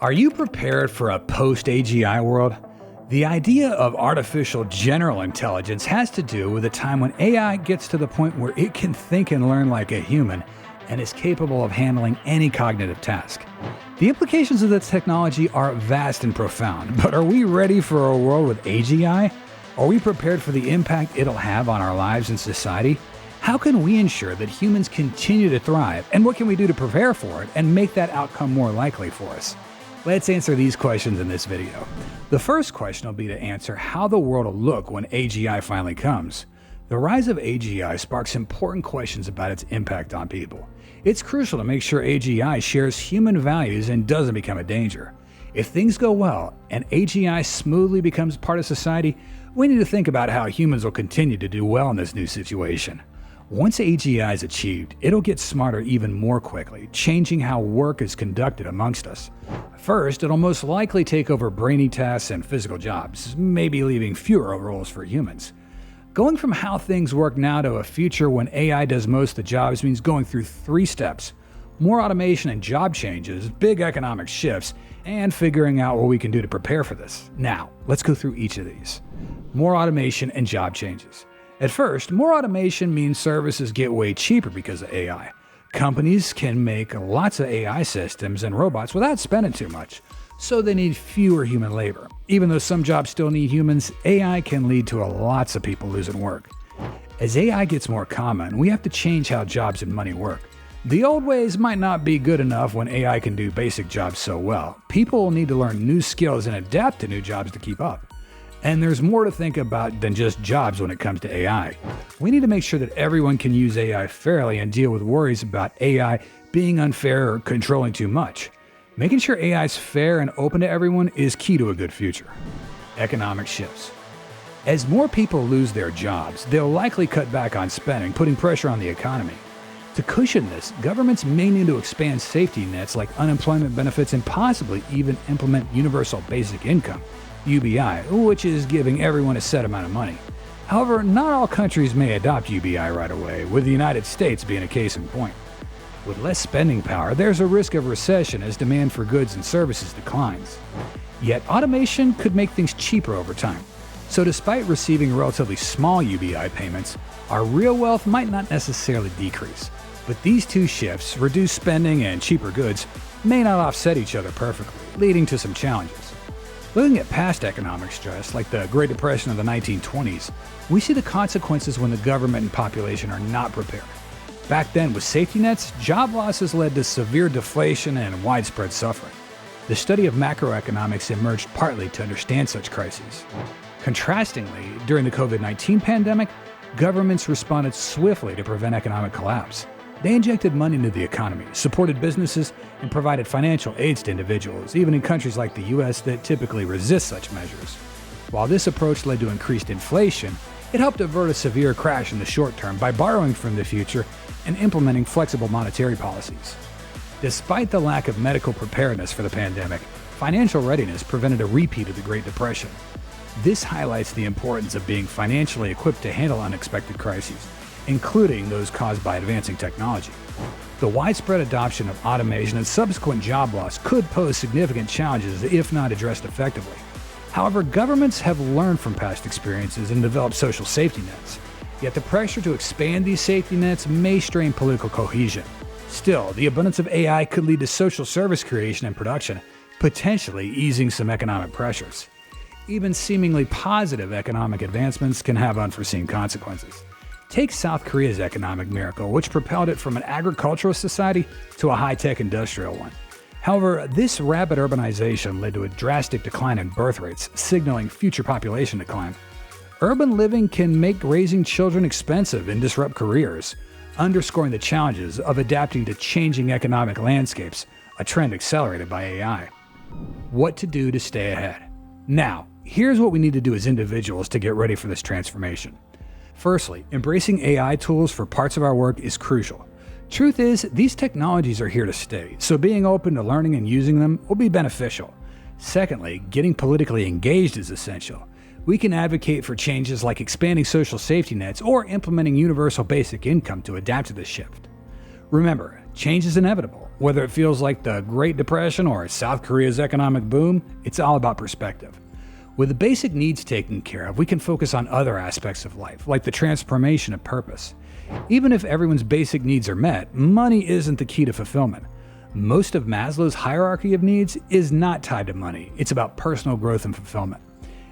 Are you prepared for a post-AGI world? The idea of artificial general intelligence has to do with a time when AI gets to the point where it can think and learn like a human and is capable of handling any cognitive task. The implications of this technology are vast and profound, but are we ready for a world with AGI? Are we prepared for the impact it'll have on our lives and society? How can we ensure that humans continue to thrive, and what can we do to prepare for it and make that outcome more likely for us? Let's answer these questions in this video. The first question will be to answer how the world will look when AGI finally comes. The rise of AGI sparks important questions about its impact on people. It's crucial to make sure AGI shares human values and doesn't become a danger. If things go well and AGI smoothly becomes part of society, we need to think about how humans will continue to do well in this new situation. Once AGI is achieved, it'll get smarter even more quickly, changing how work is conducted amongst us. First, it'll most likely take over brainy tasks and physical jobs, maybe leaving fewer roles for humans. Going from how things work now to a future when AI does most of the jobs means going through 3 steps: more automation and job changes, big economic shifts, and figuring out what we can do to prepare for this. Now, let's go through each of these. More automation and job changes. At first, more automation means services get way cheaper because of AI. Companies can make lots of AI systems and robots without spending too much, so they need fewer human labor. Even though some jobs still need humans, AI can lead to lots of people losing work. As AI gets more common, we have to change how jobs and money work. The old ways might not be good enough when AI can do basic jobs so well. People will need to learn new skills and adapt to new jobs to keep up. And there's more to think about than just jobs when it comes to AI. We need to make sure that everyone can use AI fairly and deal with worries about AI being unfair or controlling too much. Making sure AI is fair and open to everyone is key to a good future. Economic shifts. As more people lose their jobs, they'll likely cut back on spending, putting pressure on the economy. To cushion this, governments may need to expand safety nets like unemployment benefits and possibly even implement universal basic income, UBI, which is giving everyone a set amount of money. However, not all countries may adopt UBI right away, with the United States being a case in point. With less spending power, there's a risk of recession as demand for goods and services declines. Yet automation could make things cheaper over time. So despite receiving relatively small UBI payments, our real wealth might not necessarily decrease. But these two shifts, reduced spending and cheaper goods, may not offset each other perfectly, leading to some challenges. Looking at past economic stress, like the Great Depression of the 1920s, we see the consequences when the government and population are not prepared. Back then, with safety nets, job losses led to severe deflation and widespread suffering. The study of macroeconomics emerged partly to understand such crises. Contrastingly, during the COVID-19 pandemic, governments responded swiftly to prevent economic collapse. They injected money into the economy, supported businesses, and provided financial aids to individuals, even in countries like the US that typically resist such measures. While this approach led to increased inflation, it helped avert a severe crash in the short term by borrowing from the future and implementing flexible monetary policies. Despite the lack of medical preparedness for the pandemic, financial readiness prevented a repeat of the Great Depression. This highlights the importance of being financially equipped to handle unexpected crises, including those caused by advancing technology. The widespread adoption of automation and subsequent job loss could pose significant challenges if not addressed effectively. However, governments have learned from past experiences and developed social safety nets. Yet the pressure to expand these safety nets may strain political cohesion. Still, the abundance of AI could lead to social service creation and production, potentially easing some economic pressures. Even seemingly positive economic advancements can have unforeseen consequences. Take South Korea's economic miracle, which propelled it from an agricultural society to a high-tech industrial one. However, this rapid urbanization led to a drastic decline in birth rates, signaling future population decline. Urban living can make raising children expensive and disrupt careers, underscoring the challenges of adapting to changing economic landscapes, a trend accelerated by AI. What to do to stay ahead? Now, here's what we need to do as individuals to get ready for this transformation. Firstly, embracing AI tools for parts of our work is crucial. Truth is, these technologies are here to stay, so being open to learning and using them will be beneficial. Secondly, getting politically engaged is essential. We can advocate for changes like expanding social safety nets or implementing universal basic income to adapt to this shift. Remember, Change is inevitable. Whether it feels like the Great Depression or South Korea's economic boom, it's all about perspective. With the basic needs taken care of, we can focus on other aspects of life, like the transformation of purpose. Even if everyone's basic needs are met, money isn't the key to fulfillment. Most of Maslow's hierarchy of needs is not tied to money. It's about personal growth and fulfillment.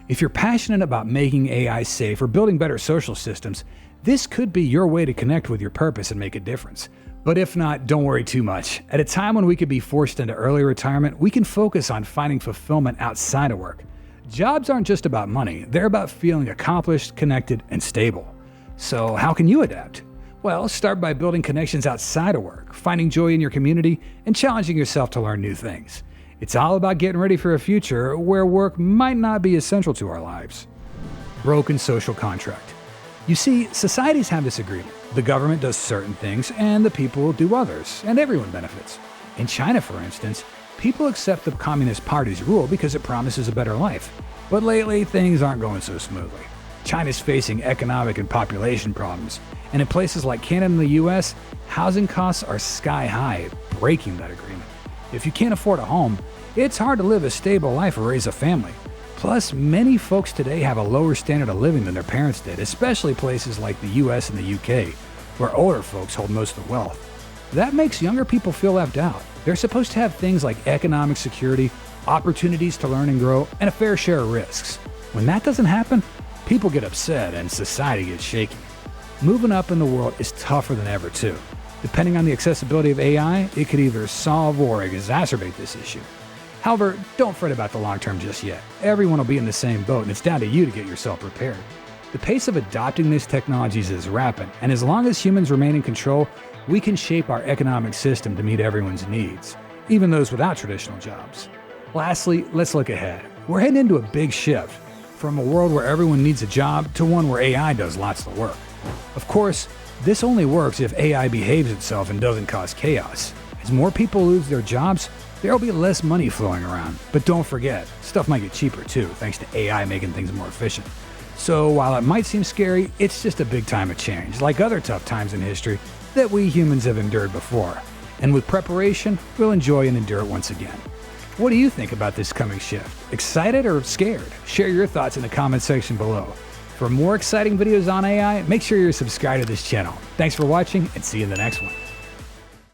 If you're passionate about making AI safe or building better social systems, this could be your way to connect with your purpose and make a difference. But if not, don't worry too much. At a time when we could be forced into early retirement, we can focus on finding fulfillment outside of work. Jobs aren't just about money, they're about feeling accomplished, connected, and stable. So how can you adapt? Well, start by building connections outside of work, finding joy in your community, and challenging yourself to learn new things. It's all about getting ready for a future where work might not be essential to our lives. Broken social contract. You see, societies have this agreement. The government does certain things, and the people do others, and everyone benefits. In China, for instance, people accept the Communist Party's rule because it promises a better life. But lately, things aren't going so smoothly. China's facing economic and population problems, and in places like Canada and the US, housing costs are sky high, breaking that agreement. If you can't afford a home, it's hard to live a stable life or raise a family. Plus, many folks today have a lower standard of living than their parents did, especially places like the US and the UK, where older folks hold most of the wealth. That makes younger people feel left out. They're supposed to have things like economic security, opportunities to learn and grow, and a fair share of risks. When that doesn't happen, people get upset and society gets shaky. Moving up in the world is tougher than ever too. Depending on the accessibility of AI, it could either solve or exacerbate this issue. However, don't fret about the long term just yet. Everyone will be in the same boat, and it's down to you to get yourself prepared. The pace of adopting these technologies is rapid, and as long as humans remain in control, we can shape our economic system to meet everyone's needs, even those without traditional jobs. Lastly, let's look ahead. We're heading into a big shift, from a world where everyone needs a job to one where AI does lots of the work. Of course, this only works if AI behaves itself and doesn't cause chaos. As more people lose their jobs, there will be less money flowing around. But don't forget, stuff might get cheaper too, thanks to AI making things more efficient. So while it might seem scary, it's just a big time of change, like other tough times in history that we humans have endured before. And with preparation, we'll enjoy and endure it once again. What do you think about this coming shift? Excited or scared? Share your thoughts in the comment section below. For more exciting videos on AI, make sure you're subscribed to this channel. Thanks for watching, and see you in the next one.